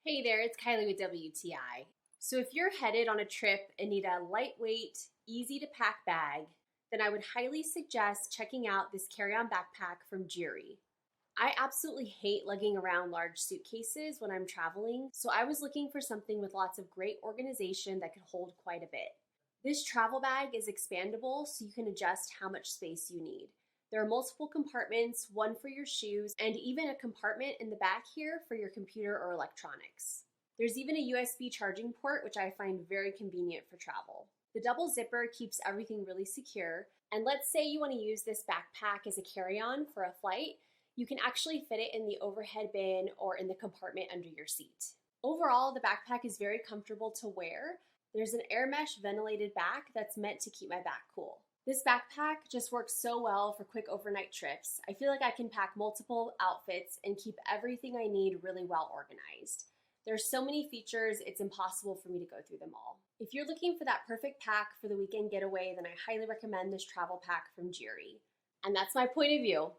Hey there, it's Kylie with WTI. So if you're headed on a trip and need a lightweight, easy to pack bag, then I would highly suggest checking out this carry-on backpack from Gieury. I absolutely hate lugging around large suitcases when I'm traveling, so I was looking for something with lots of great organization that could hold quite a bit. This travel bag is expandable, so you can adjust how much space you need. There are multiple compartments, one for your shoes, and even a compartment in the back here for your computer or electronics. There's even a USB charging port, which I find very convenient for travel. The double zipper keeps everything really secure, and let's say you want to use this backpack as a carry-on for a flight, you can actually fit it in the overhead bin or in the compartment under your seat. Overall, the backpack is very comfortable to wear. There's an air mesh ventilated back that's meant to keep my back cool. This backpack just works so well for quick overnight trips. I feel like I can pack multiple outfits and keep everything I need really well organized. There's so many features, it's impossible for me to go through them all. If you're looking for that perfect pack for the weekend getaway, then I highly recommend this travel pack from Gieury. And that's my point of view.